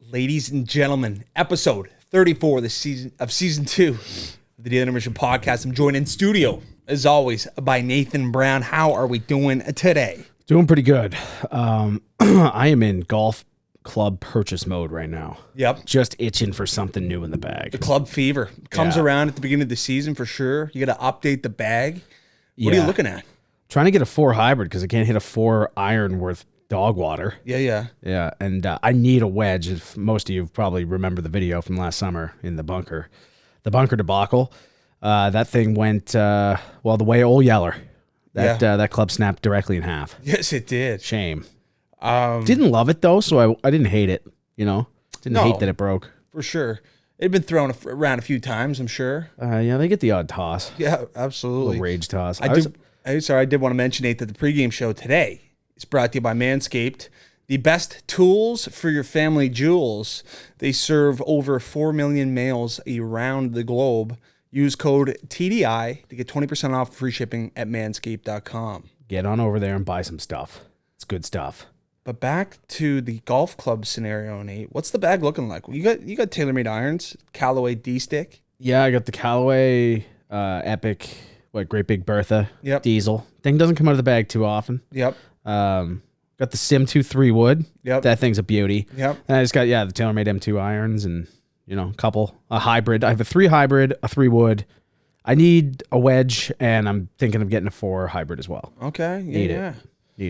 Ladies and gentlemen, episode 34 of season 2 of the Intermission podcast. I'm joined in studio, as always, by Nathan Brown. How are we doing today? Doing pretty good. I am in golf club purchase mode right now. Yep. Just itching for something new in the bag. The club fever comes around at the beginning of the season for sure. You got to update the bag. What are you looking at? Trying to get a 4 hybrid because I can't hit a 4 iron worth dog water. Yeah. And I need a wedge. If most of you probably remember the video from last summer in the bunker debacle. That thing went the way old Yeller. That club snapped directly in half. Yes, it did. Shame. Didn't love it though, so I didn't hate it. Didn't hate that it broke. For sure. It'd been thrown around a few times, I'm sure. They get the odd toss. Yeah, absolutely. Little rage toss. I did want to mention, Nate, that the pregame show today is brought to you by Manscaped. The best tools for your family jewels. They serve over 4 million males around the globe. Use code TDI to get 20% off free shipping at manscaped.com. Get on over there and buy some stuff. It's good stuff. But back to the golf club scenario, Nate. What's the bag looking like? You got TaylorMade irons, Callaway D-Stick. Yeah, I got the Callaway Epic, Great Big Bertha Diesel. Thing doesn't come out of the bag too often. Yep. Got the Sim 2-3 wood. Yep. That thing's a beauty. Yep. And I just got the TaylorMade M2 irons and a hybrid. I have a 3 hybrid, a 3 wood. I need a wedge, and I'm thinking of getting a 4 hybrid as well. Okay. Need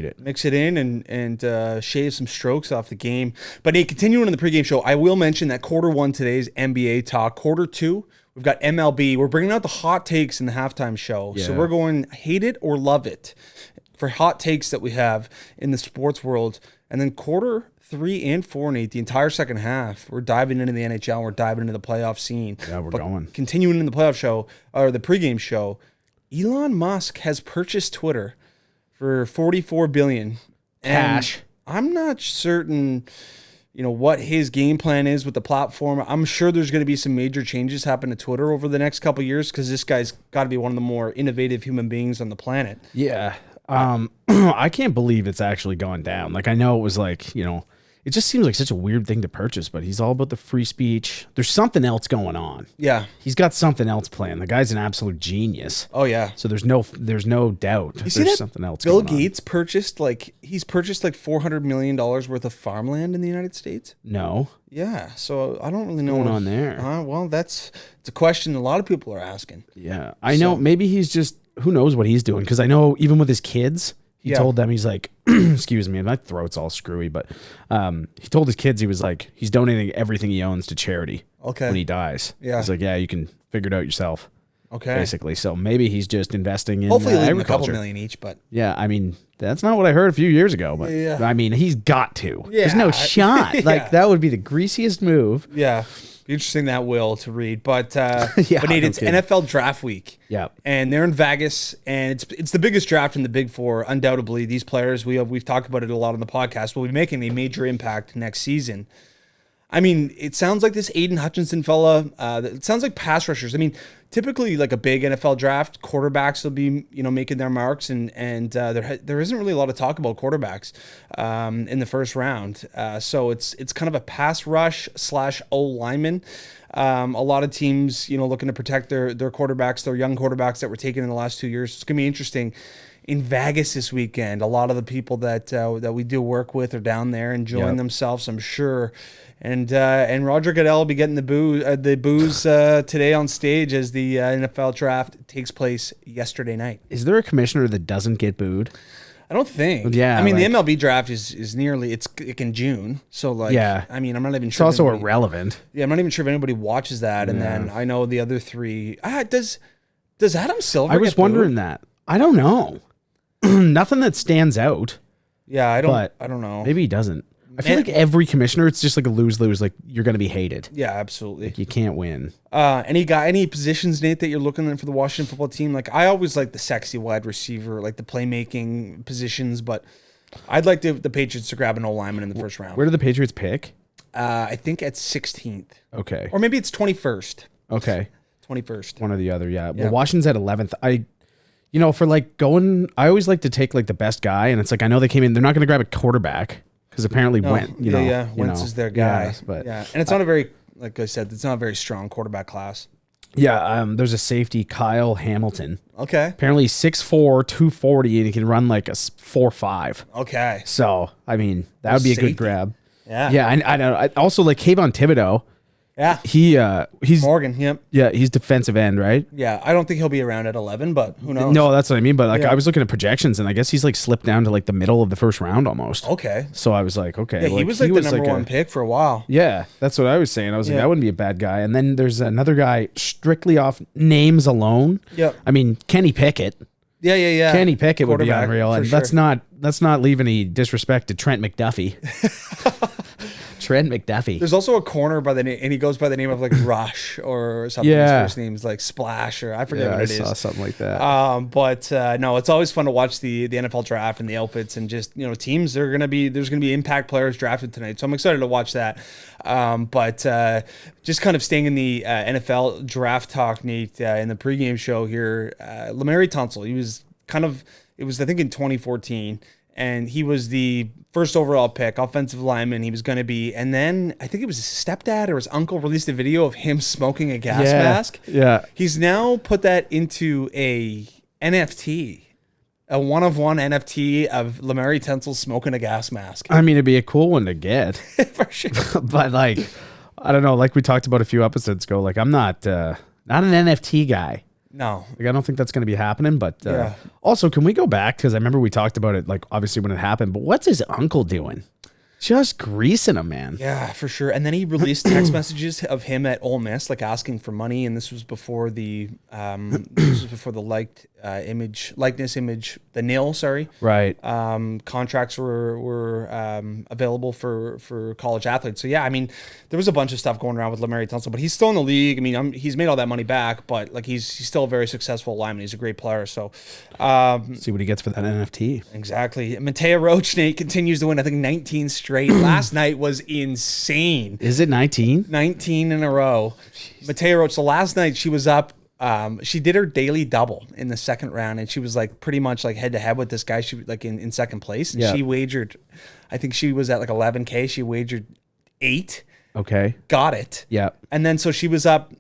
it. Mix it in and shave some strokes off the game. But hey, continuing on the pregame show, I will mention that quarter 1 today's NBA talk. Quarter 2, we've got MLB. We're bringing out the hot takes in the halftime show. Yeah. So we're going hate it or love it for hot takes that we have in the sports world. And then quarter 3 and 4, Nate, the entire second half, we're diving into the NHL. We're diving into the playoff scene. Yeah, we're going. Continuing in the playoff show, or the pregame show, Elon Musk has purchased Twitter for $44 billion. Cash. I'm not certain, what his game plan is with the platform. I'm sure there's going to be some major changes happen to Twitter over the next couple of years because this guy's got to be one of the more innovative human beings on the planet. Yeah. I can't believe it's actually gone down. I know it was it just seems like such a weird thing to purchase, but he's all about the free speech. There's something else going on. Yeah. He's got something else planned. The guy's an absolute genius. Oh yeah. So there's no doubt there's something else Bill going on. Gates purchased $400 million worth of farmland in the United States? No. Yeah. So I don't really know what's going on there. Well, it's a question a lot of people are asking. Yeah. I know maybe he's just, who knows what he's doing? Because I know even with his kids, he told them, he's like, excuse me, my throat's all screwy, but he told his kids, he was like, he's donating everything he owns to charity when he dies. Yeah. He's like, you can figure it out yourself. Okay. Basically. So maybe he's just investing in hopefully agriculture. A couple million each, but. Yeah, that's not what I heard a few years ago, but he's got to. Yeah. There's no shot. That would be the greasiest move. Yeah. Interesting that will to read, but Nate, it's NFL draft week. Yeah, and they're in Vegas, and it's the biggest draft in the Big Four. Undoubtedly, these players we've talked about it a lot on the podcast will be making a major impact next season. I mean, it sounds like this Aiden Hutchinson fella. It sounds like pass rushers. I mean, typically like a big NFL draft, quarterbacks will be making their marks, and there isn't really a lot of talk about quarterbacks in the first round. So it's kind of a pass rush / O lineman. A lot of teams looking to protect their quarterbacks, their young quarterbacks that were taken in the last 2 years. It's gonna be interesting. In Vegas this weekend, a lot of the people that we do work with are down there enjoying themselves, I'm sure. And Roger Goodell will be getting the booze today on stage as the NFL draft takes place yesterday night. Is there a commissioner that doesn't get booed? I don't think. Yeah, I mean, the MLB draft is nearly it's in June, so I mean, I'm not even sure. It's also irrelevant. Yeah, I'm not even sure if anybody watches that. And then I know the other 3. Does Adam Silver? I was wondering that. I don't know. Nothing that stands out. Yeah, I don't know. Maybe he doesn't. I feel like every commissioner, it's just like a lose-lose. Like, you're going to be hated. Yeah, absolutely. Like, you can't win. Any positions, Nate, that you're looking at for the Washington football team? Like, I always like the sexy wide receiver, like the playmaking positions, but I'd like the Patriots to grab an O-lineman in the first round. Where do the Patriots pick? I think at 16th. Okay. Or maybe it's 21st. Okay. 21st. One or the other, yeah. Well, Washington's at 11th. I always like to take like the best guy, and it's like, I know they came in, they're not going to grab a quarterback because apparently Wentz is their guy. And it's not a very, like I said, it's not a very strong quarterback class. Yeah, there's a safety, Kyle Hamilton. Okay. Apparently 6'4", 240, and he can run like a 4.5. Okay. So, I mean, that would be a good grab. Yeah. Yeah, I know. Also, like Kayvon Thibodeau. Yeah. He's Morgan, yep. Yeah, he's defensive end, right? Yeah, I don't think he'll be around at 11, but who knows? No, that's what I mean. But like, I was looking at projections, and I guess he's like slipped down to like the middle of the first round almost. Okay. So I was like, okay. Yeah, he was like the number one pick for a while. Yeah, that's what I was saying. I was like, that wouldn't be a bad guy. And then there's another guy strictly off names alone. Yep. I mean, Kenny Pickett. Yeah. Kenny Pickett would be unreal, and sure. let's not leave any disrespect to Trent McDuffie. Trent McDuffie. There's also a corner by the name, and he goes by the name of like Rush or something. Yeah. His first name's like Splash, or I forget what it is. I saw something like that. But no, it's always fun to watch the NFL draft and the outfits, and just teams. There's gonna be impact players drafted tonight, so I'm excited to watch that. But just kind of staying in the NFL draft talk, Nate, in the pregame show here, Lamari Tunsil. It was I think in 2014. And he was the first overall pick, offensive lineman he was going to be. And then I think it was his stepdad or his uncle released a video of him smoking a gas mask. Yeah. He's now put that into a NFT, a one-of-one NFT of Lamari Tunsil smoking a gas mask. I mean, it'd be a cool one to get. For sure. But like, I don't know, like we talked about a few episodes ago, like I'm not an NFT guy. No. Like, I don't think that's going to be happening, but also, can we go back? Because I remember we talked about it, like, obviously when it happened, but what's his uncle doing? Just greasing him, man. Yeah, for sure. And then he released text messages of him at Ole Miss, like asking for money. And this was before the likeness image, the nil. Sorry. Right. Contracts were available for college athletes. So yeah, I mean, there was a bunch of stuff going around with Lamari Tunsil, but he's still in the league. I mean, he's made all that money back, but like he's still a very successful lineman. He's a great player. So see what he gets for that NFT. Exactly. Mateo Roach, Nate, continues to win. I think 19 straight. Last night was insane. Is it 19? 19 in a row. Mateo Roach. So last night she was up. She did her daily double in the second round, and she was like pretty much like head to head with this guy. She was like in second place, and she wagered. I think she was at like 11K. She wagered 8. Okay. Got it. Yeah. And then so she was up.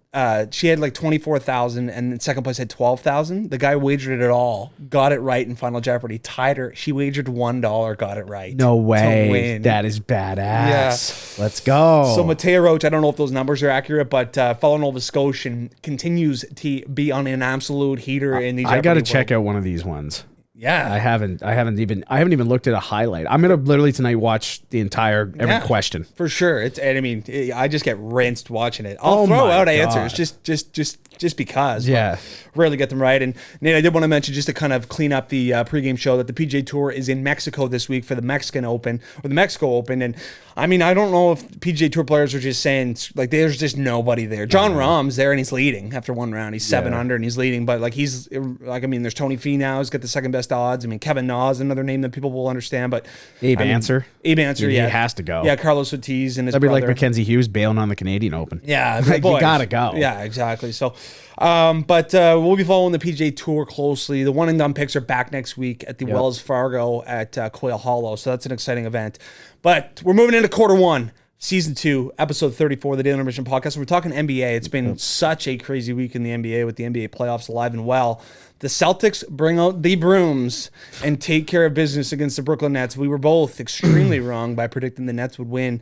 She had like 24,000, and then second place had 12,000. The guy wagered it all, got it right in Final Jeopardy, tied her. She wagered $1, got it right. No way. That is badass. Yeah. Let's go. So Mateo Roach, I don't know if those numbers are accurate, but fellow Nova Scotian continues to be on an absolute heater in the Jeopardy I got to world. check out one of these ones. Yeah, I haven't even looked at a highlight. I'm gonna literally tonight watch the entire every question for sure. I mean, I just get rinsed watching it. I'll throw out answers just because. Yeah, rarely get them right. And Nate, I did want to mention just to kind of clean up the pregame show that the PGA Tour is in Mexico this week for the Mexican Open or the Mexico Open. And I mean, I don't know if PGA Tour players are just saying like there's just nobody there. John Rahm's there and he's leading after one round. He's 7 under and he's leading, but like he's like I mean, there's Tony Finau who's got the second best odds. I mean, Kevin Na is another name that people will understand, but Abe Answer, yeah, he has to go. Yeah, Carlos Ortiz and his That'd be brother. like Mackenzie Hughes bailing on the Canadian Open. Yeah, like you gotta go. Yeah, exactly. So, but we'll be following the PGA Tour closely. The one and done picks are back next week at the Wells Fargo at Quail Hollow, so that's an exciting event. But we're moving into quarter one. Season 2, episode 34 of the Daily Intermission podcast. We're talking NBA. It's been such a crazy week in the NBA with the NBA playoffs alive and well. The Celtics bring out the brooms and take care of business against the Brooklyn Nets. We were both extremely wrong by predicting the Nets would win.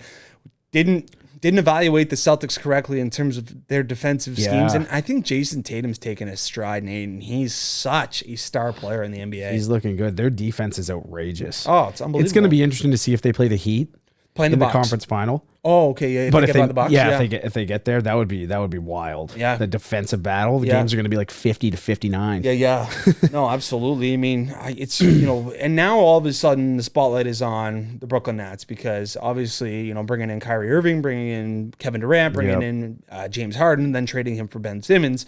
Didn't evaluate the Celtics correctly in terms of their defensive schemes. And I think Jason Tatum's taken a stride, Nate, and he's such a star player in the NBA. He's looking good. Their defense is outrageous. Oh, it's unbelievable. It's going to be interesting to see if they play the Heat. Playing in the Bucks. Conference final. Oh, okay, yeah. But if they the if they get there, that would be wild. Yeah. The defensive battle. The games are going to be like 50-59. Yeah. No, absolutely. I mean, it's and now all of a sudden the spotlight is on the Brooklyn Nets because obviously bringing in Kyrie Irving, bringing in Kevin Durant, bringing in James Harden, then trading him for Ben Simmons.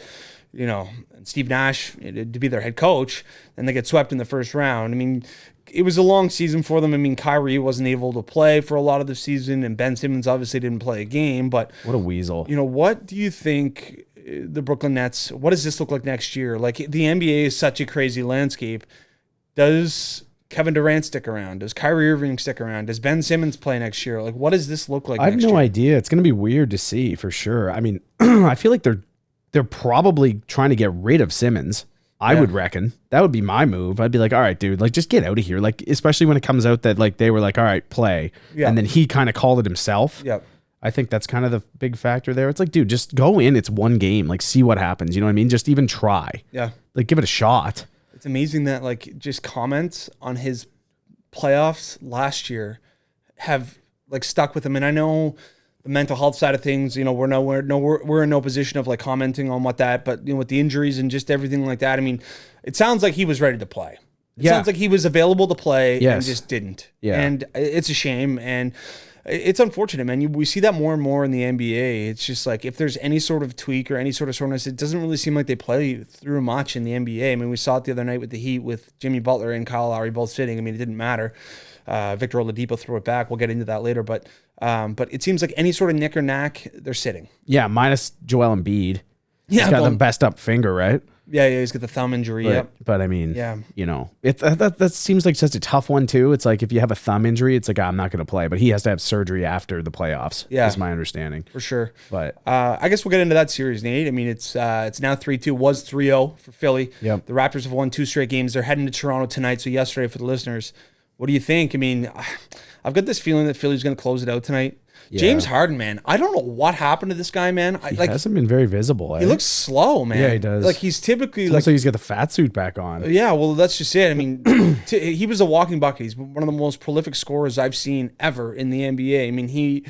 And Steve Nash to be their head coach, and they get swept in the first round. I mean, it was a long season for them. I mean, Kyrie wasn't able to play for a lot of the season, and Ben Simmons obviously didn't play a game. But what a weasel! What do you think the Brooklyn Nets? What does this look like next year? Like the NBA is such a crazy landscape. Does Kevin Durant stick around? Does Kyrie Irving stick around? Does Ben Simmons play next year? Like, what does this look like? I have next no year? idea. It's going to be weird to see for sure. I mean, I feel like they're probably trying to get rid of Simmons. I would reckon that would be my move. I'd be like, all right, dude, like just get out of here. Like, especially when it comes out that like they were like, all right, play. Yeah. And then he kind of called it himself. Yep. I think that's kind of the big factor there. It's like, dude, just go in. It's one game. Like, see what happens. You know what I mean? Just even try. Yeah. Like, give it a shot. It's amazing that like just comments on his playoffs last year have like stuck with him. And I know the mental health side of things, you know, we're in no position of like commenting on what that, but you know, with the injuries and just everything like that, I mean, it sounds like he was ready to play. It sounds like he was available to play and just didn't. Yeah. And it's a shame. And it's unfortunate, man. We see that more and more in the NBA. It's just like if there's any sort of tweak or any sort of soreness, it doesn't really seem like they play through much in the NBA. I mean, we saw it the other night with the Heat with Jimmy Butler and Kyle Lowry both sitting. I mean, it didn't matter. Victor Oladipo threw it back. We'll get into that later. But it seems like any sort of nick or knack, they're sitting. Yeah, minus Joel Embiid. Yeah, he's got the best up finger, right? Yeah, he's got the thumb injury. But I mean, you know, that seems like such a tough one too. It's like if you have a thumb injury, it's like I'm not going to play, but he has to have surgery after the playoffs. Yeah, is my understanding for sure. But I guess we'll get into that series, Nate. I mean, it's now 3-2, was 3-0 for Philly. Yep. The Raptors have won 2 straight games. They're heading to Toronto tonight. So yesterday for the listeners, what do you think? I mean, I've got this feeling that Philly's going to close it out tonight. Yeah. James Harden, man. I don't know what happened to this guy, man. He hasn't been very visible. He looks slow, man. Yeah, he does. Like he's typically it's like he's got the fat suit back on. Yeah, well, that's just it. I mean, he was a walking bucket. He's one of the most prolific scorers I've seen ever in the NBA. I mean,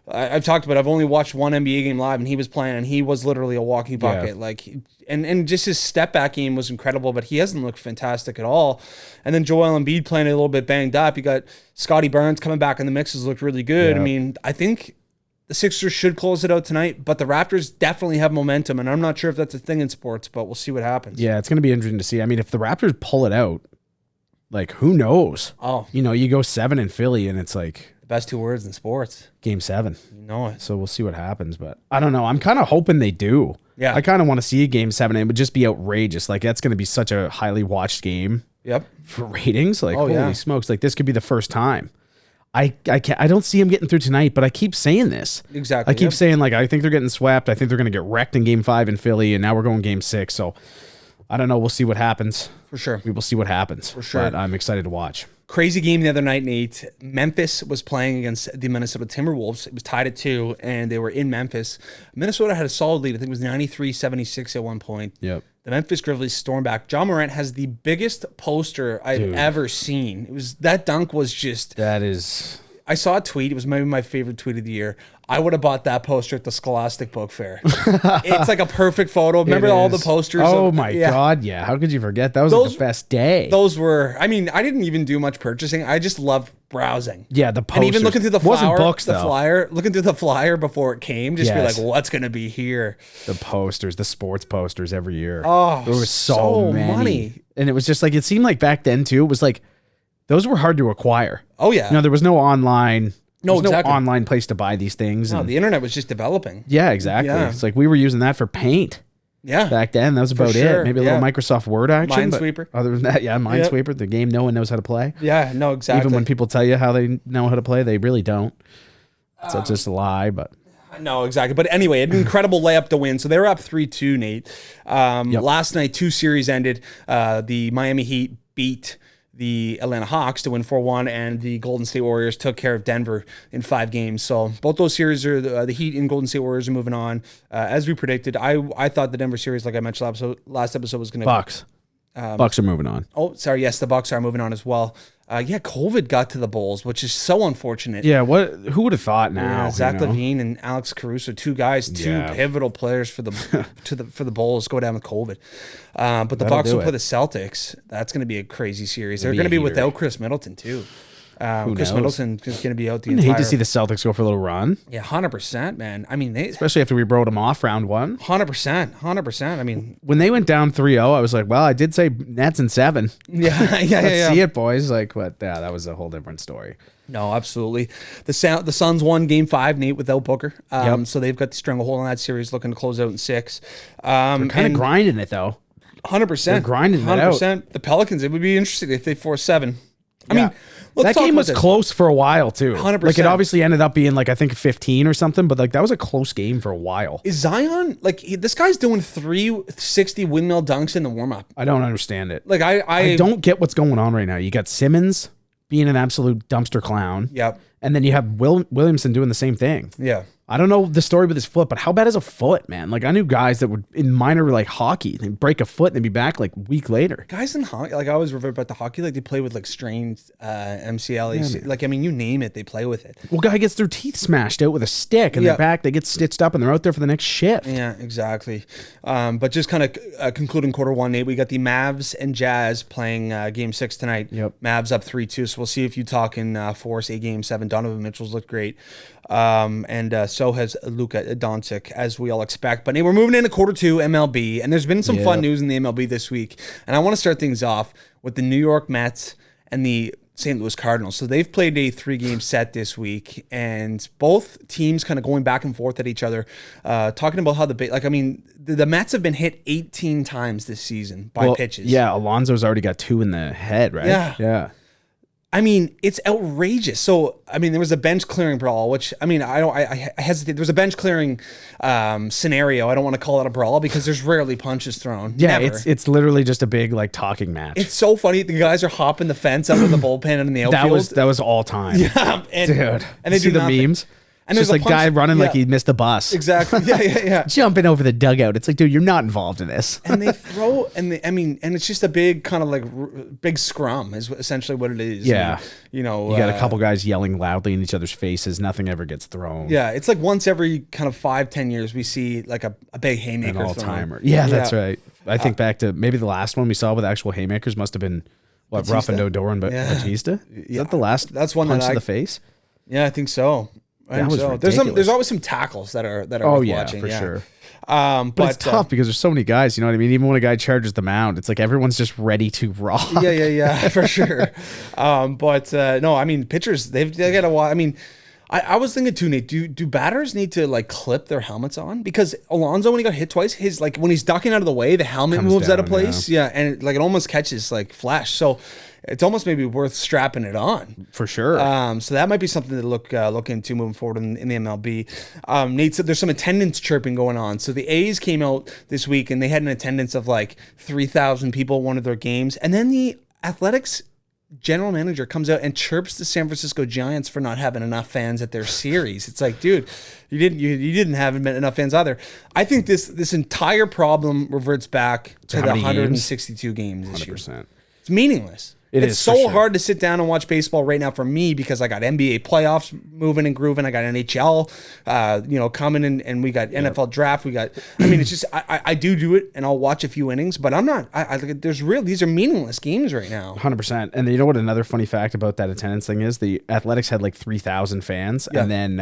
I've talked about. I've only watched one NBA game live, and he was playing, and he was literally a walking bucket. Yeah. Like, and just his step back game was incredible, but he hasn't looked fantastic at all. And then Joel Embiid playing a little bit banged up. You got Scotty Barnes coming back in the mix, has looked really good. Yeah. I mean, I think the Sixers should close it out tonight, but the Raptors definitely have momentum, and I'm not sure if that's a thing in sports, but we'll see what happens. Yeah, it's going to be interesting to see. I mean, if the Raptors pull it out, like, who knows? Oh. You know, you go 7 in Philly, and it's like the best 2 words in sports. Game 7. You know it. So we'll see what happens, but I don't know. I'm kind of hoping they do. Yeah. I kind of want to see a Game 7, and it would just be outrageous. Like, that's going to be such a highly watched game. Yep. For ratings. Like, holy smokes. Like, this could be the first time. I don't see him getting through tonight, but I keep saying this. Exactly. I keep saying, like, I think they're getting swept. I think they're going to get wrecked in Game 5 in Philly, and now we're going Game 6. So I don't know. We'll see what happens. For sure. We will see what happens. For sure. But I'm excited to watch. Crazy game the other night, Nate. Memphis was playing against the Minnesota Timberwolves. It was tied at 2, and they were in Memphis. Minnesota had a solid lead. I think it was 93-76 at one point. Yep. The Memphis Grizzlies storm back. John Morant has the biggest poster I've ever seen. That dunk was just... That is... I saw a tweet. It was maybe my favorite tweet of the year. I would have bought that poster at the Scholastic Book Fair. It's like a perfect photo. Remember all the posters? Oh my God. Yeah. How could you forget? That was like the best day. Those were, I mean, I didn't even do much purchasing. I just loved browsing. Yeah. The posters. And even looking through the flower, books, looking through the flyer before it came, just be like, what's going to be here? The posters, the sports posters every year. Oh, there was so many. And it was just like, it seemed like back then too, it was like, those were hard to acquire. Oh, yeah. You know, there was no online. No, exactly. No online place to buy these things. No, the internet was just developing. Yeah, exactly. Yeah. It's like we were using that for Paint. Yeah. Back then, that was about it. Maybe a little Microsoft Word action. Minesweeper. Other than that, Minesweeper, the game no one knows how to play. Yeah, no, exactly. Even when people tell you how they know how to play, they really don't. So it's just a lie, but... No, exactly. But anyway, an incredible layup to win. So they were up 3-2, Nate. Last night, 2 series ended. The Miami Heat beat the Atlanta Hawks to win 4-1, and the Golden State Warriors took care of Denver in 5 games. So both those series are the Heat and Golden State Warriors are moving on. As we predicted, I thought the Denver series, like I mentioned last episode, was going to Bucks. Bucks are moving on. Oh, sorry. Yes, the Bucks are moving on as well. COVID got to the Bulls, which is so unfortunate. Yeah, who would have thought now? Zach LaVine and Alex Caruso, 2 guys, 2 pivotal players for the for the Bulls go down with COVID. But the Bucks will play the Celtics. That's going to be a crazy series. They're going to be without Chris Middleton too. Chris Middleton is going to be out the entire... I hate to see the Celtics go for a little run. Yeah, 100%, man. I mean, especially after we wrote them off round 1. 100%. I mean... When they went down 3-0, I was like, well, I did say Nets in 7. Yeah. Let's see it, boys. Like, but yeah, that was a whole different story. No, absolutely. The Suns won Game 5, Nate, without Booker. So they've got the stranglehold on that series, looking to close out in 6. They're kind of grinding it, though. 100%. They're grinding it out. The Pelicans, it would be interesting if they force 7. I mean, let's that talk game about was this. close for a while too. 100%. Like it obviously ended up being like I think 15 or something, but like that was a close game for a while. Is Zion this guy's doing 360 windmill dunks in the warm up? I don't understand it. Like I don't get what's going on right now. You got Simmons being an absolute dumpster clown. Yep. And then you have Williamson doing the same thing. Yeah. I don't know the story with his foot, but how bad is a foot, man? Like I knew guys that would in minor like hockey, they'd break a foot and they'd be back like a week later. Guys in hockey, like I always revert back to hockey, like they play with like strained MCL. Like I mean, you name it, they play with it. Well, guy gets their teeth smashed out with a stick and they're back. They get stitched up and they're out there for the next shift. Yeah, exactly. But just kind of concluding quarter one, Nate, we got the Mavs and Jazz playing game 6 tonight. Yep. Mavs up 3-2. So we'll see if Utah can force a game 7. Donovan Mitchell's looked great. And so has Luka Doncic, as we all expect. But Nate, we're moving into quarter 2 MLB, and there's been some fun news in the MLB this week. And I want to start things off with the New York Mets and the St. Louis Cardinals. So they've played a 3-game set this week, and both teams kind of going back and forth at each other, talking about how the Mets have been hit 18 times this season by pitches. Yeah, Alonso's already got 2 in the head, right? Yeah. I mean, it's outrageous. So, I mean, there was a bench clearing brawl, which, I mean, I hesitate. There was a bench clearing scenario. I don't want to call it a brawl because there's rarely punches thrown. Yeah, Never. it's literally just a big like talking match. It's so funny. The guys are hopping the fence out of the bullpen and in the outfield. That was all time. Yeah, dude. And they see do the nothing. memes. And It's just like guy running like he missed the bus. Exactly. Yeah. Jumping over the dugout. It's like, dude, you're not involved in this. And they throw, and it's just a big kind of like big scrum is essentially what it is. Yeah. And, you know, You got a couple guys yelling loudly in each other's faces. Nothing ever gets thrown. Yeah, it's like once every kind of 5-10 years we see like a big haymaker An all-timer. Yeah, that's right. I think back to maybe the last one we saw with actual haymakers must have been Ruff and Odor, but Batista? Is that the last That's one punch that to the face? Yeah, I think so. That was ridiculous. There's always some tackles that are worth watching. For sure. But it's tough because there's so many guys, you know what I mean? Even when a guy charges the mound, it's like everyone's just ready to rock. Yeah, for sure. No, I mean, pitchers, they got to watch. I mean, I was thinking too, Nate, do batters need to like clip their helmets on? Because Alonso, when he got hit twice, his like when he's ducking out of the way, the helmet moves out of place. Yeah, and it almost catches like flash. So it's almost maybe worth strapping it on. For sure. So that might be something to look into moving forward in the MLB. Nate said there's some attendance chirping going on. So the A's came out this week and they had an attendance of like 3,000 people at one of their games. And then the Athletics general manager comes out and chirps the San Francisco Giants for not having enough fans at their series. It's like, dude, you didn't have enough fans either. I think this entire problem reverts back to the 162 games this 100%. year. It's meaningless. It's so hard to sit down and watch baseball right now for me because I got NBA playoffs moving and grooving. I got NHL, coming in, and we got NFL draft. It's just I do it, and I'll watch a few innings, but I'm not. These are meaningless games right now. 100%. And you know what? Another funny fact about that attendance thing is the Athletics had like 3,000 fans, and then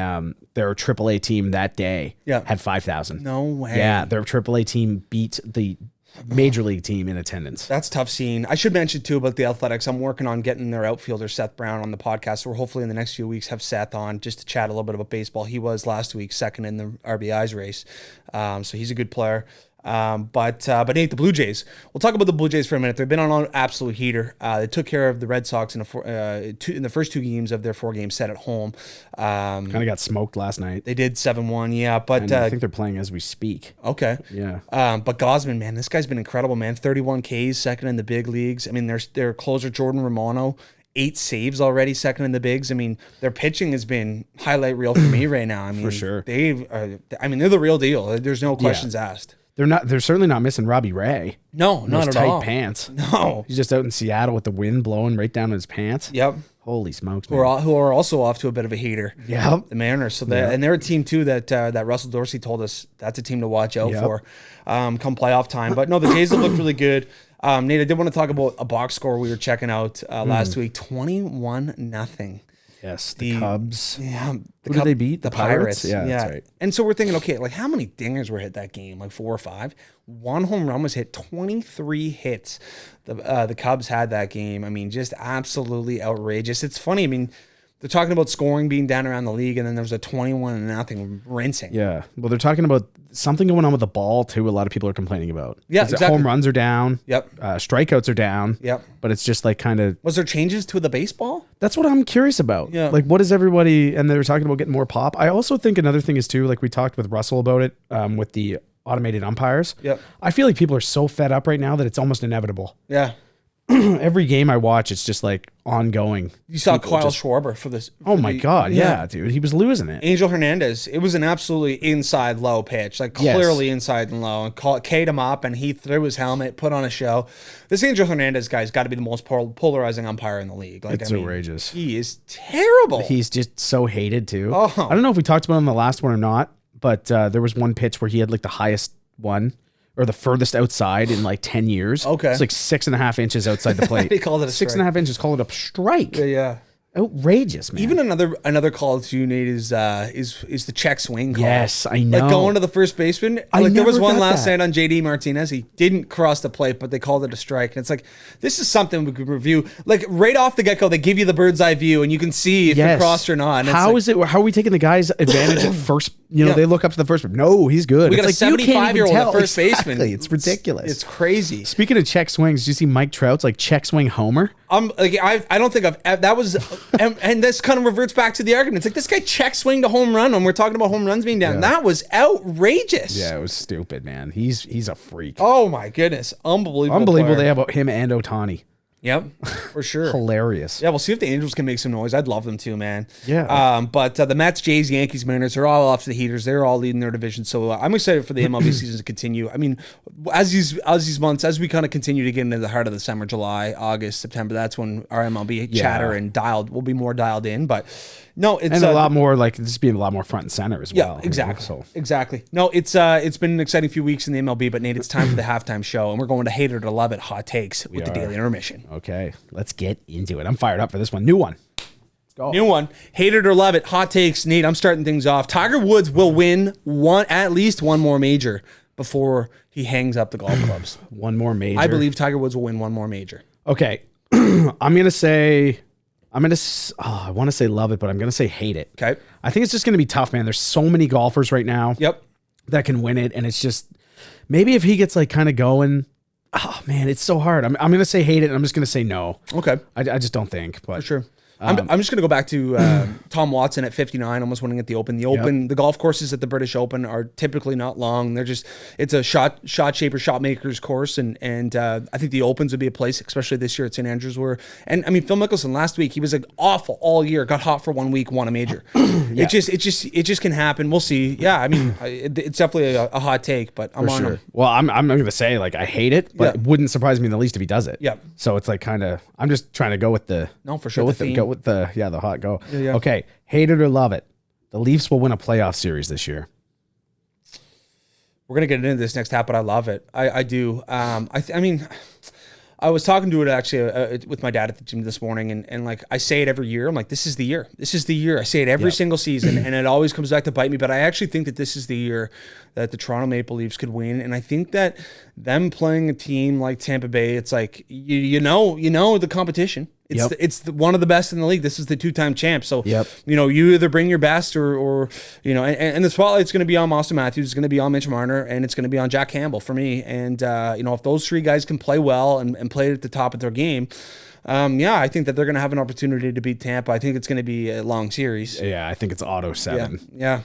their AAA team that day had 5,000. No way. Yeah, their AAA team beat the major league team in attendance. That's tough scene. I should mention too about the Athletics. I'm working on getting their outfielder Seth Brown on the podcast. So we're hopefully in the next few weeks have Seth on just to chat a little bit about baseball. He was last week second in the RBIs race, so he's a good player. But Nate, the Blue Jays. We'll talk about the Blue Jays for a minute. They've been on an absolute heater. They took care of the Red Sox in the first 2 games of their 4-game set at home. Kind of got smoked last night. They did 7-1, yeah. But and I think they're playing as we speak. Okay. Yeah. But Gosman, man, this guy's been incredible, man. 31 Ks, second in the big leagues. I mean, their closer Jordan Romano, 8 saves already, second in the bigs. I mean, their pitching has been highlight reel for me right now. I mean, for sure. They're the real deal. There's no questions asked. They're certainly not missing Robbie Ray. No, not at all. Tight pants. No. He's just out in Seattle with the wind blowing right down his pants. Yep. Holy smokes, man. Who are also off to a bit of a heater. Yep. The Mariners. So and they're a team too that Russell Dorsey told us that's a team to watch out for come playoff time. But no, the Jays have looked really good. Nate, I did want to talk about a box score we were checking out last week. 21-0. Yes, the Cubs. Yeah. Who did they beat? The Pirates. Yeah, that's right. And so we're thinking, okay, like how many dingers were hit that game? Like 4 or 5? 1 home run was hit, 23 hits. The Cubs had that game. I mean, just absolutely outrageous. It's funny. I mean, They're talking about scoring being down around the league, and then there was a 21-0 rinsing. Yeah. Well, they're talking about something going on with the ball too. A lot of people are complaining about. Yeah, exactly. Home runs are down. Yep. Strikeouts are down. Yep. But it's just like kind of. Was there changes to the baseball? That's what I'm curious about. Yeah. Like, what is everybody? And they were talking about getting more pop. I also think another thing is too, like we talked with Russell about it, with the automated umpires. Yep. I feel like people are so fed up right now that it's almost inevitable. Yeah. Every game I watch, it's just like ongoing. You saw Kyle Schwarber for this. Oh my God. Yeah, dude. He was losing it. Angel Hernandez. It was an absolutely inside low pitch, like clearly inside and low, and K'd him up, and he threw his helmet, put on a show. This Angel Hernandez guy's got to be the most polarizing umpire in the league. Like, It's outrageous. He is terrible. He's just so hated too. Oh. I don't know if we talked about him in the last one or not, but there was one pitch where he had like the highest one or the furthest outside in like 10 years. Okay. It's like 6.5 inches outside the plate. He called it a strike. 6.5 inches, call it a strike. Yeah. Outrageous, man. Even another call to you, Nate, is the check swing call. Yes, I know. Like going to the first baseman. Like there was one last night on JD Martinez. He didn't cross the plate, but they called it a strike. And it's like, this is something we could review. Like right off the get-go, they give you the bird's eye view and you can see if it crossed or not. And how are we taking the guy's advantage at first? You know, they look up to the first, but no, he's good. We got it's a like, 75-year-old at first exactly. baseman. It's ridiculous. It's crazy. Speaking of check swings, do you see Mike Trout's like check swing homer? I don't think that was, and this kind of reverts back to the argument. It's like this guy check swing to home run when we're talking about home runs being down. Yeah. That was outrageous. Yeah, it was stupid, man. He's a freak. Oh my goodness, unbelievable player. They have him and Ohtani. Yep, for sure. Hilarious. Yeah, we'll see if the Angels can make some noise. I'd love them too, man. Yeah. But the Mets, Jays, Yankees, Mariners are all off the heaters. They're all leading their division. So I'm excited for the MLB season to continue. I mean, as these months, as we kind of continue to get into the heart of the summer, July, August, September, that's when our MLB chatter and will be more dialed in. But no, it's a lot more like this being a lot more front and center as well. Yeah, exactly. Exactly. No, it's been an exciting few weeks in the MLB, but Nate, it's time for the halftime show, and we're going to hate it or love it, hot takes with the Daily Intermission. Okay, let's get into it. I'm fired up for this one. New one. Let's go. New one. Hate it or love it, hot takes. Nate, I'm starting things off. Tiger Woods will win at least one more major before he hangs up the golf clubs. One more major. I believe Tiger Woods will win one more major. Okay, I'm gonna say. I want to say love it, but I'm going to say hate it. Okay. I think it's just going to be tough, man. There's so many golfers right now that can win it. And it's just, maybe if he gets like kind of going, oh man, it's so hard. I'm going to say hate it. And I'm just going to say no. Okay. I just don't think, but for sure. I'm just going to go back to Tom Watson at 59, almost winning at the Open. The golf courses at the British Open are typically not long. It's a shot maker's course. And I think the Opens would be a place, especially this year at St. Andrews and I mean, Phil Mickelson last week, he was like awful all year, got hot for 1 week, won a major. It just can happen. We'll see. Yeah. I mean, it's definitely a hot take, but I'm on him. Well, I'm going to say like, I hate it, but it wouldn't surprise me in the least if he does it. Yeah. So it's like I'm just trying to go with for sure. With the hot go. Yeah. Okay, hate it or love it. The Leafs will win a playoff series this year. We're gonna get into this next half, but I love it. I do. I mean, I was talking to it actually with my dad at the gym this morning, and like I say it every year. I'm like, this is the year. This is the year. I say it every single season, and it always comes back to bite me. But I actually think that this is the year that the Toronto Maple Leafs could win, and I think that them playing a team like Tampa Bay, it's like you know the competition. It's one of the best in the league. This is the two-time champ. So, you either bring your best or and the spotlight's going to be on Austin Matthews, it's going to be on Mitch Marner, and it's going to be on Jack Campbell for me. And, if those three guys can play well and play at the top of their game, I think that they're going to have an opportunity to beat Tampa. I think it's going to be a long series. Yeah, I think it's auto 7. Yeah.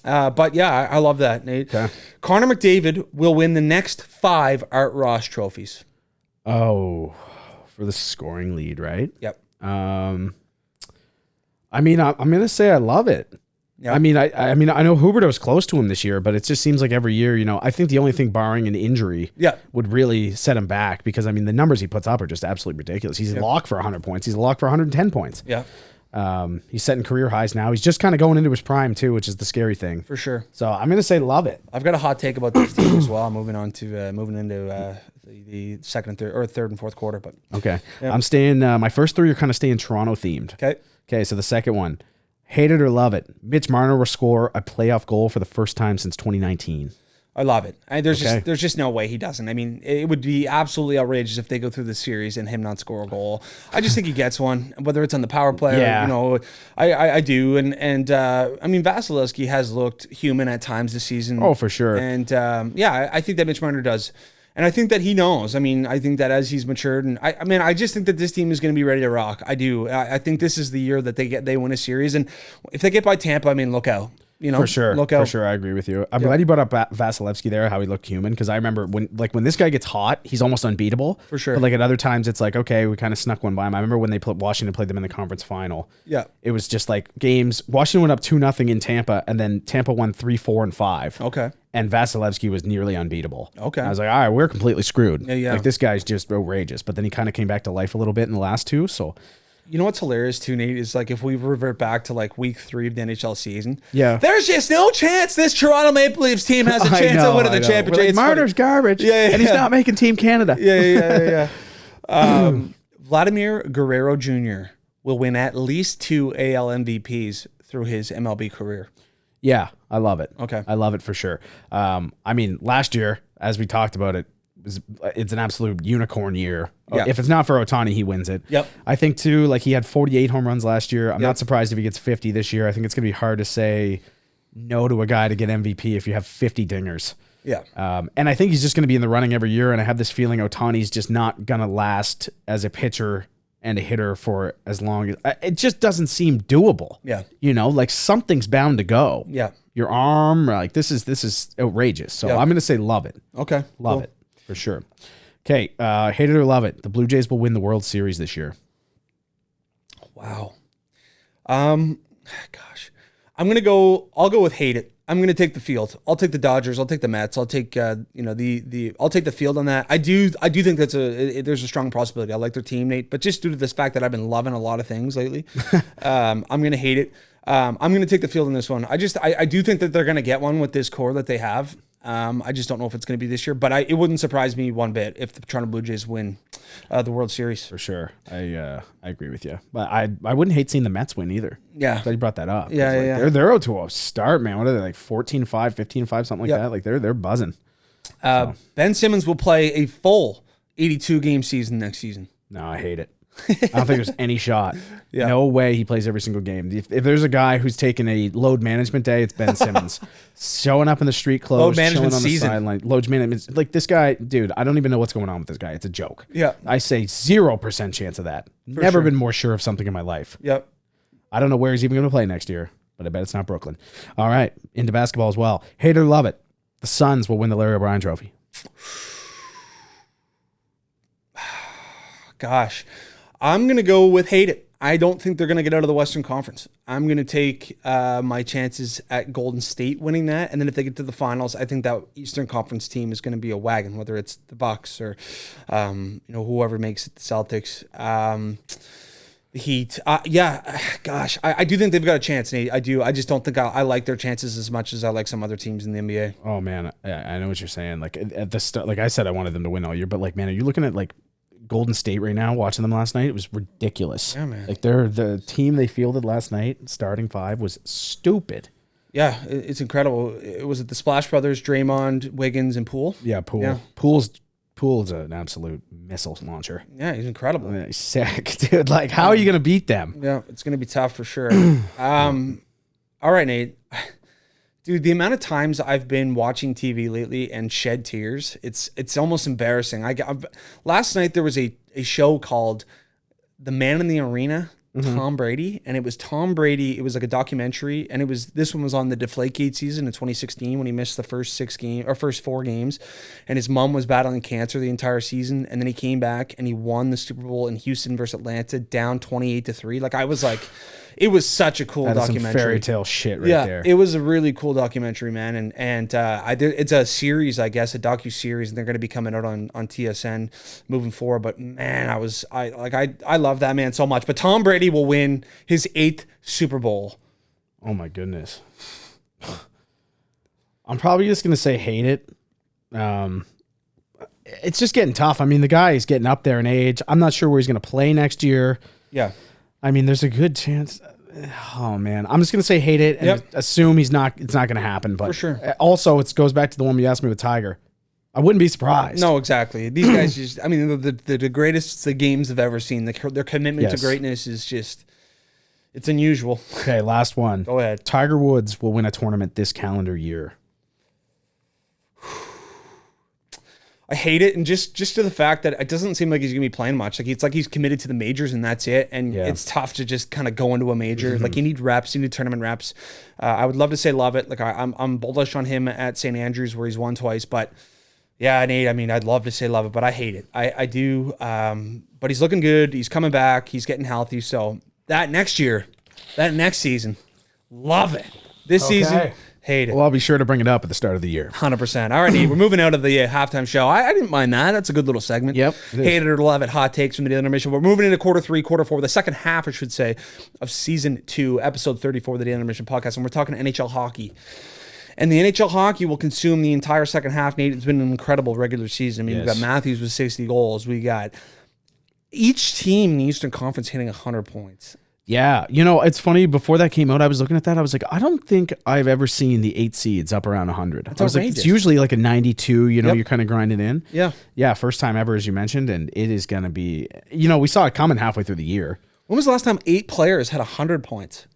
I love that, Nate. Okay. Connor McDavid will win the next 5 Art Ross trophies. Oh, for the scoring lead, right? Yep. I mean, I'm gonna say I love it. Yep. I mean, I know Huberdeau's close to him this year, but it just seems like every year, I think the only thing barring an injury, would really set him back because I mean the numbers he puts up are just absolutely ridiculous. He's a lock for 100 points. He's a lock for 110 points. Yeah. He's setting career highs now. He's just kind of going into his prime too, which is the scary thing. For sure. So I'm gonna say love it. I've got a hot take about this team as well. Moving into the second and third or third and fourth quarter, but okay. Yep. I'm staying. My first 3 are kind of staying Toronto themed. Okay. So the second one, hate it or love it. Mitch Marner will score a playoff goal for the first time since 2019. I love it. There's just no way he doesn't. I mean, it would be absolutely outrageous if they go through the series and him not score a goal. I just think he gets one, whether it's on the power play. Yeah. Or, I do. And I mean, Vasilevsky has looked human at times this season. Oh, for sure. And I think that Mitch Marner does. And I think that he knows. I mean, I think that as he's matured, and I just think that this team is going to be ready to rock. I do. I think this is the year that they win a series, and if they get by Tampa, I mean, look out. For sure. Look out. For sure. I agree with you. I'm glad you brought up Vasilevsky there, how he looked human, because I remember when this guy gets hot, he's almost unbeatable. For sure. But like at other times, it's like, okay, we kind of snuck one by him. I remember when Washington played them in the conference final. Yeah. It was just like games. Washington went up 2-0 in Tampa, and then Tampa won 3, 4, and 5. Okay. And Vasilevsky was nearly unbeatable. Okay. I was like, all right, we're completely screwed. Yeah. Like this guy's just outrageous. But then he kind of came back to life a little bit in the last two. So, you know what's hilarious too, Nate, is like if we revert back to like week 3 of the NHL season, there's just no chance this Toronto Maple Leafs team has a chance of winning the championship. Like, Marner's garbage. And he's not making Team Canada. Vladimir Guerrero Jr. will win at least 2 AL MVPs through his MLB career. Yeah, I love it. Okay. I love it for sure. I mean, last year, as we talked about it's an absolute unicorn year. Yeah. If it's not for Ohtani, he wins it. Yep. I think too, like he had 48 home runs last year. I'm not surprised if he gets 50 this year. I think it's going to be hard to say no to a guy to get MVP if you have 50 dingers. Yeah. And I think he's just going to be in the running every year. And I have this feeling Ohtani's just not going to last as a pitcher and a hitter for as long as it just doesn't seem doable. Yeah. Like something's bound to go. Yeah. Your arm, like this is outrageous. So I'm going to say love it. Okay. Love it for sure. Okay. Hate it or love it. The Blue Jays will win the World Series this year. Wow. Gosh, I'll go with hate it. I'm going to take the field. I'll take the Dodgers. I'll take the Mets. I'll take, I'll take the field on that. I do think there's a strong possibility. I like their team, Nate, but just due to this fact that I've been loving a lot of things lately, I'm going to hate it. I'm going to take the field in this one. I do think that they're going to get one with this core that they have. I just don't know if it's going to be this year, but it wouldn't surprise me one bit if the Toronto Blue Jays win the World Series. For sure. I agree with you. But I wouldn't hate seeing the Mets win either. Yeah. Glad you brought that up. Yeah. They're out to a start, man. What are they, like 14-5, 15-5, something like that? Like they're buzzing. Ben Simmons will play a full 82-game season next season. No, I hate it. I don't think there's any shot. Yeah. No way he plays every single game. If there's a guy who's taking a load management day, it's Ben Simmons. Showing up in the street clothes, load management chilling on season. the sideline. Load management. Like this guy, dude, I don't even know what's going on with this guy. It's a joke. Yeah. I say 0% chance of that. Never been more sure of something in my life. Yep. I don't know where he's even going to play next year, but I bet it's not Brooklyn. All right. Into basketball as well. Hate or love it. The Suns will win the Larry O'Brien Trophy. Gosh. I'm going to go with hate it. I don't think they're going to get out of the Western Conference. I'm going to take my chances at Golden State winning that. And then if they get to the finals, I think that Eastern Conference team is going to be a wagon, whether it's the Bucks or, whoever makes it, the Celtics. The Heat. Gosh, I do think they've got a chance, Nate. I do. I just don't think I like their chances as much as I like some other teams in the NBA. Oh, man. I know what you're saying. Like at the start, like I said, I wanted them to win all year. But like, man, are you looking at like Golden State right now, watching them last night? It was ridiculous. Yeah, man. Like the team they fielded last night, starting 5, was stupid. Yeah, it's incredible. Was it the Splash Brothers, Draymond, Wiggins, and Poole? Yeah, Poole. Yeah. Poole's an absolute missile launcher. Yeah, he's incredible. Yeah, he's sick, dude. Like, how are you going to beat them? Yeah, it's going to be tough for sure. All right, Nate. Dude, the amount of times I've been watching TV lately and shed tears, it's almost embarrassing. Last night there was a show called The Man in the Arena, Tom Brady, and it was Tom Brady. It was like a documentary, and this one was on the Deflategate season in 2016 when he missed the first 4 games, and his mom was battling cancer the entire season, and then he came back and he won the Super Bowl in Houston versus Atlanta, down 28-3. Like, I was like, it was such a cool documentary. Some fairy tale shit right there. It was a really cool documentary, man. And it's a series, I guess, a docu-series, and they're going to be coming out on TSN moving forward. But man, I love that man so much. But Tom Brady will win his 8th Super Bowl. Oh my goodness. I'm probably just going to say hate it. It's just getting tough. I mean, the guy is getting up there in age. I'm not sure where he's going to play next year. Yeah. I mean, there's a good chance. Oh man, I'm just gonna say hate it and assume it's not gonna happen. But for sure. Also, it goes back to the one you asked me with Tiger. I wouldn't be surprised. No, exactly. These guys just, I mean, the greatest the games have ever seen. Their commitment to greatness is just, it's unusual. Okay, last one. Go ahead. Tiger Woods will win a tournament this calendar year. I hate it, and just to the fact that it doesn't seem like he's gonna be playing much. Like it's like he's committed to the majors, and that's it. And it's tough to just kind of go into a major. Like you need reps, you need tournament reps. I would love to say love it. Like I'm bullish on him at St. Andrews where he's won twice, but yeah, Nate. I mean, I'd love to say love it, but I hate it. I do. But he's looking good. He's coming back. He's getting healthy. So that next season, love it. This season. Hate it. Well, I'll be sure to bring it up at the start of the year. 100%. All right, Nate, we're moving out of the halftime show. I didn't mind that. That's a good little segment. Yep. Hate it or love it. Hot takes from the Intermission. We're moving into quarter 3, quarter 4, the second half, I should say, of season 2, episode 34 of the Intermission podcast. And we're talking NHL hockey. And the NHL hockey will consume the entire second half. Nate, it's been an incredible regular season. I mean, we've got Matthews with 60 goals. We got each team in the Eastern Conference hitting 100 points. Yeah, it's funny. Before that came out, I was looking at that. I was like, I don't think I've ever seen the 8 seeds up around 100. That's outrageous. Like, it's usually like a 92. You're kind of grinding in. Yeah. First time ever, as you mentioned, and it is going to be. We saw it coming halfway through the year. When was the last time 8 players had 100 points?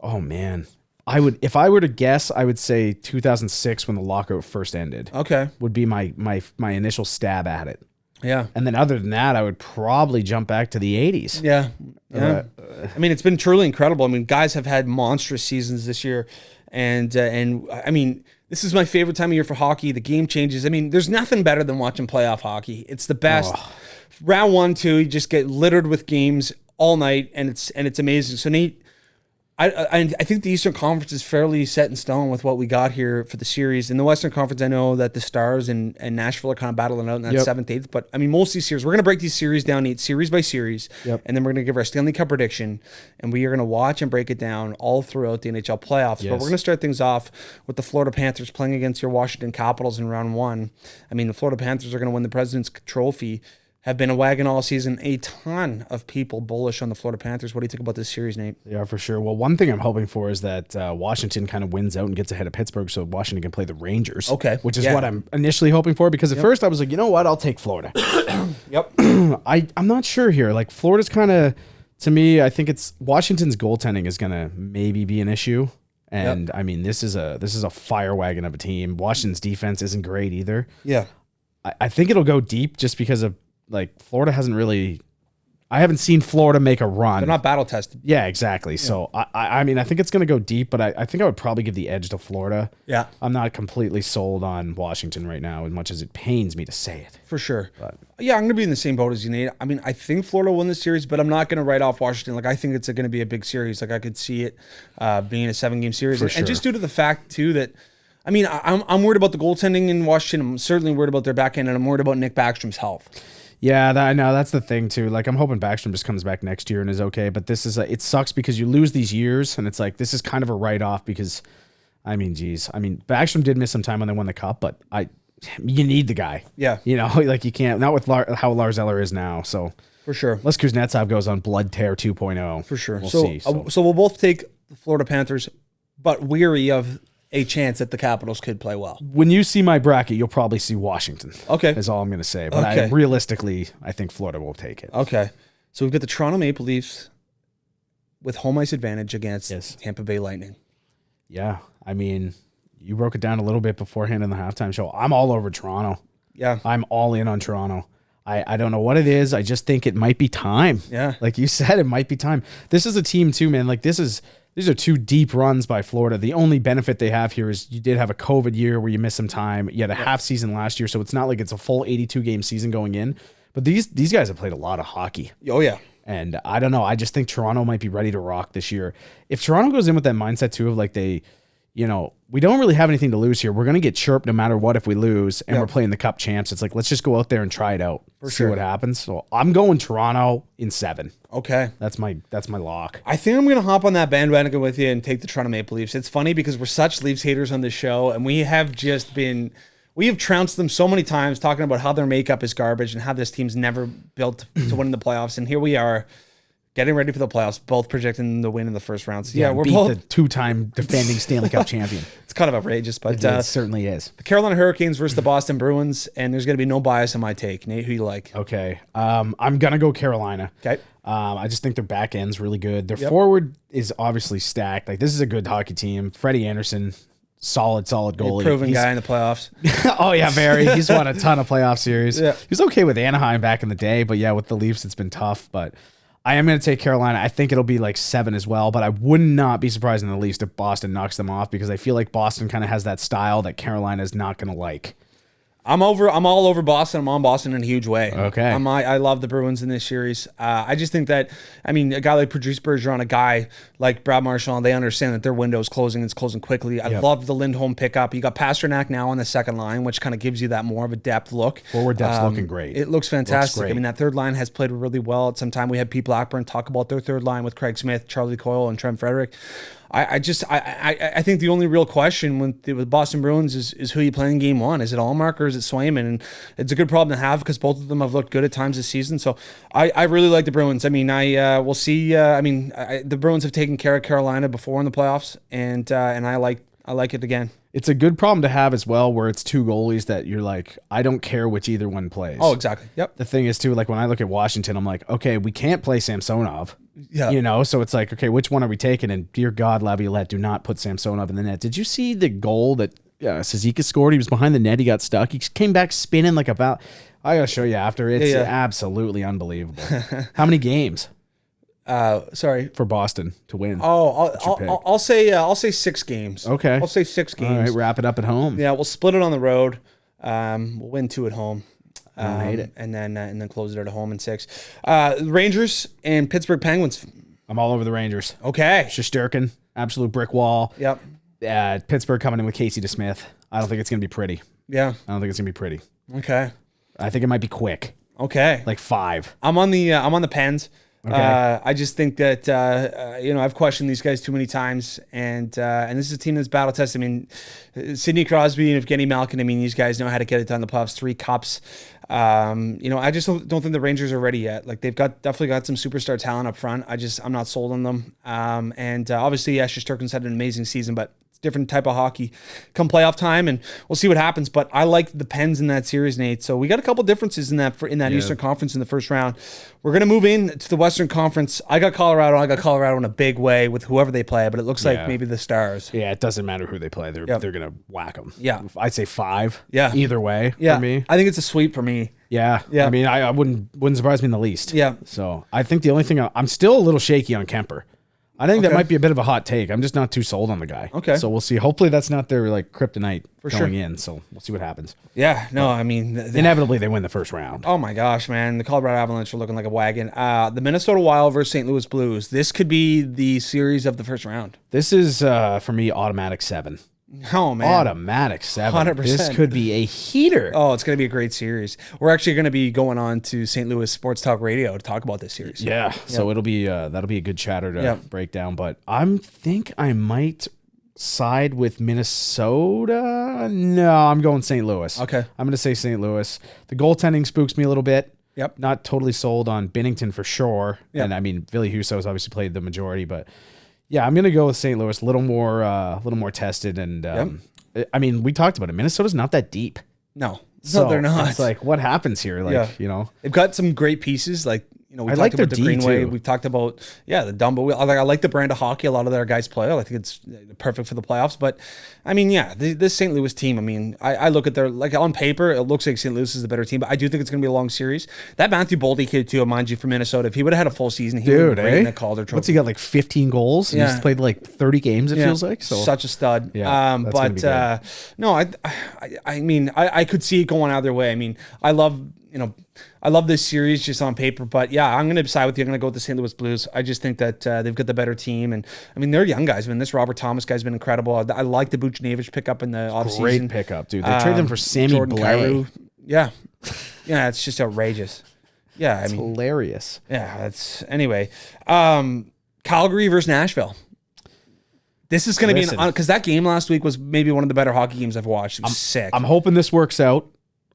Oh man, if I were to guess, I would say 2006 when the lockout first ended. Okay, would be my initial stab at it. Yeah. And then other than that, I would probably jump back to the 80s. Yeah. I mean, it's been truly incredible. I mean, guys have had monstrous seasons this year. And I mean, this is my favorite time of year for hockey. The game changes. I mean, there's nothing better than watching playoff hockey. It's the best. Round 1, 2, you just get littered with games all night, and it's amazing. So Nate, I think the Eastern Conference is fairly set in stone with what we got here for the series. In the Western Conference, I know that the Stars and Nashville are kind of battling out in that 7th, 8th. But, I mean, most of these series, we're going to break these series down, Nate, series by series. Yep. And then we're going to give our Stanley Cup prediction. And we are going to watch and break it down all throughout the NHL playoffs. But we're going to start things off with the Florida Panthers playing against your Washington Capitals in round 1. I mean, the Florida Panthers are going to win the President's Trophy. Have been a wagon all season. A ton of people bullish on the Florida Panthers. What do you think about this series, Nate? Yeah, for sure. Well, one thing I'm hoping for is that Washington kind of wins out and gets ahead of Pittsburgh so Washington can play the Rangers. Okay. Which is what I'm initially hoping for because at first I was like, you know what? I'll take Florida. Yep. I'm not sure here. Like Florida's kind of, to me, I think it's Washington's goaltending is going to maybe be an issue. And I mean, this is a fire wagon of a team. Washington's defense isn't great either. Yeah. I think it'll go deep just because of like Florida hasn't really. I haven't seen Florida make a run. They're not battle tested. Yeah, exactly. Yeah. So I mean, I think it's going to go deep, but I think I would probably give the edge to Florida. Yeah. I'm not completely sold on Washington right now, as much as it pains me to say it. For sure. But yeah, I'm going to be in the same boat as you, Nate. I mean, I think Florida will win the series, but I'm not going to write off Washington. Like, I think it's going to be a big series. Like, I could see it being a 7-game series. And just due to the fact, too, that, I mean, I'm worried about the goaltending in Washington. I'm certainly worried about their back end, and I'm worried about Nick Backstrom's health. Yeah, I know. That's the thing, too. Like, I'm hoping Backstrom just comes back next year and is okay. But this is it sucks because you lose these years, and it's like this is kind of a write-off because, I mean, geez. I mean, Backstrom did miss some time when they won the Cup, but you need the guy. Yeah. You know, like you can't, not with how Lars Eller is now. So, for sure. Les Kuznetsov goes on blood tear 2.0. For sure. We'll see. So we'll both take the Florida Panthers, but weary of a chance that the Capitals could play well. When you see my bracket, you'll probably see Washington. Okay. Is all I'm going to say. But realistically, I think Florida will take it. Okay. So we've got the Toronto Maple Leafs with home ice advantage against Tampa Bay Lightning. Yeah. I mean, you broke it down a little bit beforehand in the halftime show. I'm all over Toronto. Yeah. I'm all in on Toronto. I don't know what it is. I just think it might be time. Yeah. Like you said, it might be time. This is a team too, man. Like these are 2 deep runs by Florida. The only benefit they have here is you did have a COVID year where you missed some time. You had a half season last year, so it's not like it's a full 82-game season going in. But these guys have played a lot of hockey. Oh, yeah. And I don't know. I just think Toronto might be ready to rock this year. If Toronto goes in with that mindset, too, of like we don't really have anything to lose here. We're going to get chirped no matter what if we lose, and we're playing the Cup champs. It's like, let's just go out there and try it out. See what happens. So I'm going Toronto in 7. Okay. That's my lock. I think I'm going to hop on that bandwagon with you and take the Toronto Maple Leafs. It's funny because we're such Leafs haters on this show, and we have trounced them so many times talking about how their makeup is garbage and how this team's never built to win in the playoffs. And here we are getting ready for the playoffs, both projecting the win in the first round. So, we're beat both the 2-time defending Stanley Cup champion. It's kind of outrageous, but It certainly is. the Carolina Hurricanes versus the Boston Bruins, and there's going to be no bias in my take. Nate, who you like? Okay. I'm going to go Carolina. Okay. I just think their back end's really good. Their forward is obviously stacked. Like, this is a good hockey team. Freddie Anderson, solid goalie. Proven guy in the playoffs. Oh, yeah, very. He's won a ton of playoff series. Yeah. He was okay with Anaheim back in the day, but yeah, with the Leafs, it's been tough. But I am going to take Carolina. I think it'll be like 7 as well, but I would not be surprised in the least if Boston knocks them off, because I feel like Boston kind of has that style that Carolina is not going to like. I'm all over Boston. I'm on Boston in a huge way. Okay. I love the Bruins in this series. I just think that, I mean, a guy like Patrice Bergeron, a guy like Brad Marchand, they understand that their window is closing. It's closing quickly. I love the Lindholm pickup. You got Pasternak now on the second line, which kind of gives you that more of a depth look. Forward depth's looking great. It looks fantastic. I mean, that third line has played really well. At some time, we had Pete Blackburn talk about their third line with Craig Smith, Charlie Coyle, and Trent Frederick. I think the only real question with Boston Bruins is who you play in game one. Is it Allmark or is it Swayman? And it's a good problem to have because both of them have looked good at times this season. So I really like the Bruins. I mean, we'll see. The Bruins have taken care of Carolina before in the playoffs, and I like it again. It's a good problem to have as well, where it's two goalies that you're like, I don't care which either one plays. Oh, exactly. Yep. The thing is, too, like when I look at Washington, I'm like, okay, we can't play Samsonov. Yeah. You know, so it's like, okay, which one are we taking? And dear God, Laviolette, do not put Samsonov in the net. Did you see the goal that Suzuki scored? He was behind the net. He got stuck. He came back spinning like about. I gotta show you after. It's absolutely unbelievable. How many games? Sorry, for Boston to win. I'll say 6 games. Okay, I'll say 6 games. All right, wrap it up at home. Yeah, we'll split it on the road. We'll win 2 at home. I don't hate it. And then close it at home in 6. Rangers and Pittsburgh Penguins. I'm all over the Rangers. Okay. Shesterkin, absolute brick wall. Yep. Pittsburgh coming in with Casey DeSmith. I don't think it's going to be pretty. Yeah. I don't think it's going to be pretty. Okay. I think it might be quick. Okay. Like 5. I'm on the Pens. Okay. I just think that I've questioned these guys too many times, and this is a team that's battle tested. I mean, Sidney Crosby and Evgeny Malkin. I mean, these guys know how to get it done in the playoffs. 3 cups. I just don't think the Rangers are ready yet. Like they've definitely got some superstar talent up front. I'm not sold on them. Obviously, Shesterkin's had an amazing season, but it's a different type of hockey come playoff time, and we'll see what happens. But I like the Pens in that series, Nate. So we got a couple differences in that Eastern Conference in the first round. We're gonna move in to the Western Conference. I got Colorado in a big way with whoever they play, but it looks like maybe the Stars. Yeah, it doesn't matter who they play. They're gonna whack them. Yeah, I'd say 5. Yeah, either way. Yeah, for me. I think it's a sweep for me. Yeah. I mean, I wouldn't surprise me in the least. Yeah. So I think the only thing I'm still a little shaky on Kemper. I think that might be a bit of a hot take. I'm just not too sold on the guy. Okay. So we'll see. Hopefully that's not their like kryptonite sure. going in. So we'll see what happens. Yeah. No, I mean, inevitably they win the first round. Oh my gosh, man. The Colorado Avalanche are looking like a wagon. The Minnesota Wild versus St. Louis Blues. This could be the series of the first round. This is for me automatic 7. Oh man, automatic 7. 100%. This could be a heater. Oh, it's going to be a great series. We're actually going to be going on to St. Louis Sports Talk Radio to talk about this series. Yeah, so it'll be that'll be a good chatter to break down. But I think I might side with Minnesota. No, I'm going St. Louis. Okay, I'm going to say St. Louis. The goaltending spooks me a little bit. Yep, not totally sold on Binnington for sure. Yep. And I mean, Ville Husso's obviously played the majority, but. Yeah, I'm gonna go with St. Louis. A little more tested, and I mean, we talked about it. Minnesota's not that deep. No, they're not. It's like, what happens here? Like, they've got some great pieces. Like, we I talked like about their the Greenway. too. We've talked about the Dumbo. I like the brand of hockey a lot of their guys play. I think it's perfect for the playoffs. But I mean, this St. Louis team. I mean, I look at their on paper, it looks like St. Louis is the better team. But I do think it's going to be a long series. That Matthew Boldy kid too, mind you, from Minnesota. If he would have had a full season, he would have been great in the Calder Trophy. What's he got, like 15 goals? And he's played like 30 games. It feels like such a stud. Yeah, no, I mean, I could see it going either way. I mean, I love this series just on paper, but I'm going to side with you. I'm going to go with the St. Louis Blues. I just think that they've got the better team, and I mean they're young guys. I mean this Robert Thomas guy's been incredible. I like the Buchnevich pickup in the offseason. Great pickup, dude. They traded him for Sammy Jordan Blais. Kyrou. Yeah, it's just outrageous. Yeah, it's hilarious. Yeah, that's anyway. Calgary versus Nashville. This is going to be because that game last week was maybe one of the better hockey games I've watched. It was sick. I'm hoping this works out.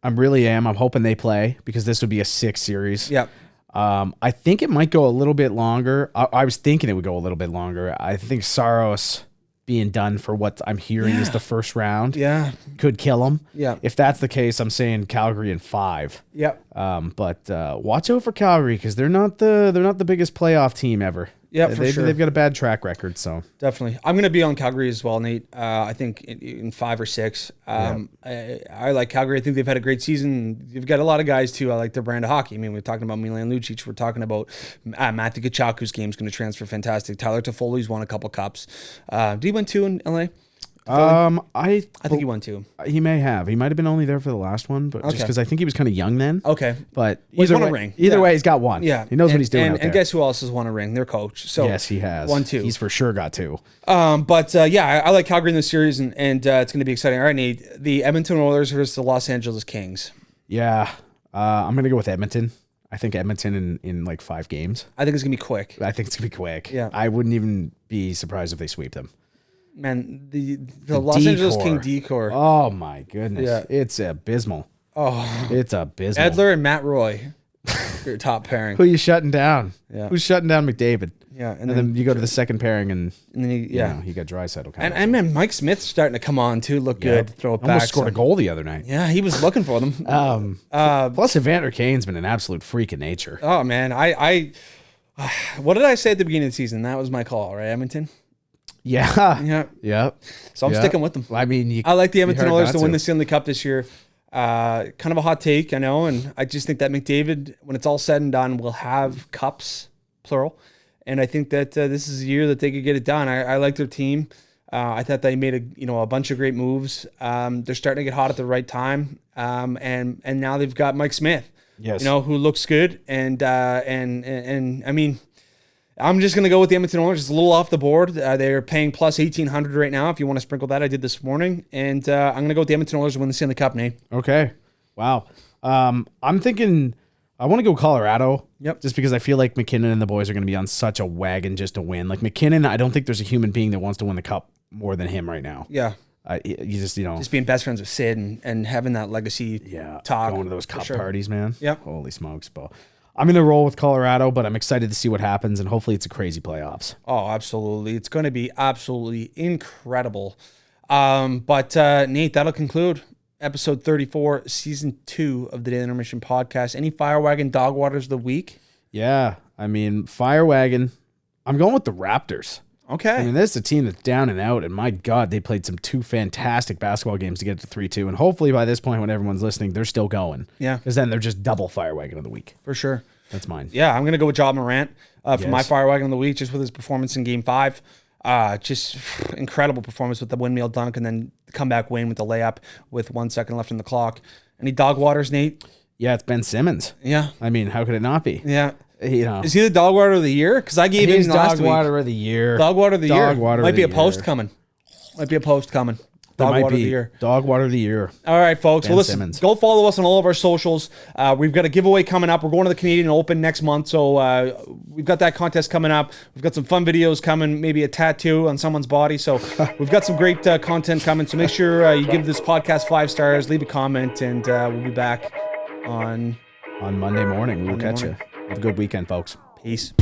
I really am. I'm hoping they play because this would be a 6 series. Yep. I think it might go a little bit longer. I was thinking it would go a little bit longer. I think Saros being done for what I'm hearing is the first round. Yeah. Could kill him. Yeah. If that's the case, I'm saying Calgary in 5. Yep. But watch out for Calgary because they're not the biggest playoff team ever. Yeah, for sure. They've got a bad track record, so definitely. I'm going to be on Calgary as well, Nate. I think in 5 or 6. I like Calgary. I think they've had a great season. You've got a lot of guys too. I like their brand of hockey. I mean, we're talking about Milan Lucic. We're talking about Matthew Tkachuk, whose game's going to transfer fantastic. Tyler Toffoli's won a couple cups. Did he win 2 in LA? I think he won 2. He may have. He might have been only there for the last one, but just because I think he was kind of young then. Okay. But he's won a ring. Either way, he's got 1. Yeah. He knows what he's doing. And guess who else has won a ring? Their coach. So yes, he has. 1, 2. He's for sure got 2. But I like Calgary in this series, and it's going to be exciting. All right, Nate. The Edmonton Oilers versus the Los Angeles Kings. Yeah. I'm going to go with Edmonton. I think Edmonton in like 5 games. I think it's going to be quick. I think it's going to be quick. Yeah. I wouldn't even be surprised if they sweep them. Man, the Los Angeles King decor. Oh my goodness. Yeah. It's abysmal. Oh, it's abysmal. Edler and Matt Roy, your top pairing. Who are you shutting down? Yeah. Who's shutting down McDavid? Yeah, and then you go to the second pairing, and then you got Draisaitl. And man, Mike Smith's starting to come on too. Look good. Throw it back. Almost scored a goal the other night. Yeah, he was looking for them. Plus, Evander Kane's been an absolute freak of nature. Oh man, I what did I say at the beginning of the season? That was my call, right, Edmonton? Yeah. So I'm sticking with them. I mean, I like the Edmonton Oilers to win the Stanley Cup this year. Kind of a hot take, I know, and I just think that McDavid, when it's all said and done, will have cups, plural. And I think that this is a year that they could get it done. I like their team. I thought they made a bunch of great moves. They're starting to get hot at the right time, and now they've got Mike Smith, who looks good. And I mean, I'm just going to go with the Edmonton Oilers. It's a little off the board. They're paying plus 1,800 right now. If you want to sprinkle that, I did this morning. And I'm going to go with the Edmonton Oilers to win the Stanley Cup, Nate. Okay. Wow. I'm thinking I want to go Colorado. Yep. Just because I feel like McKinnon and the boys are going to be on such a wagon just to win. Like McKinnon, I don't think there's a human being that wants to win the Cup more than him right now. Yeah. You just being best friends with Sid and having that legacy talk. Going to those cup parties, man. Yep. Holy smokes, Bo. I'm going to roll with Colorado, but I'm excited to see what happens, and hopefully it's a crazy playoffs. Oh, absolutely. It's going to be absolutely incredible. But Nate, that'll conclude episode 34, season 2 of the Daily Intermission podcast. Any Fire Wagon Dog Waters of the week? Yeah. I mean, Fire Wagon, I'm going with the Raptors. Okay. I mean, this is a team that's down and out, and my God, they played 2 fantastic basketball games to get to 3-2, and hopefully by this point when everyone's listening, they're still going. Yeah. Because then they're just double Fire Wagon of the week. For sure. That's mine. Yeah, I'm going to go with Ja Morant for my Fire Wagon of the week, just with his performance in Game 5. Just incredible performance with the windmill dunk and then the comeback win with the layup with 1 second left on the clock. Any Dog Waters, Nate? Yeah, it's Ben Simmons. Yeah. I mean, how could it not be? Yeah. Is he the Dog Water of the year? Because I gave him last week. Dog Water of the year. Dog Water of the year. Might be a post coming. Dog Water of the year. Dog Water of the year. All right, folks. Ben Well, listen, Simmons. go follow us on all of our socials. We've got a giveaway coming up. We're going to the Canadian Open next month, so we've got that contest coming up. We've got some fun videos coming, maybe a tattoo on someone's body. So we've got some great content coming. So make sure you give this podcast 5 stars, leave a comment, and we'll be back on Monday morning. We'll catch you. Have a good weekend, folks. Peace.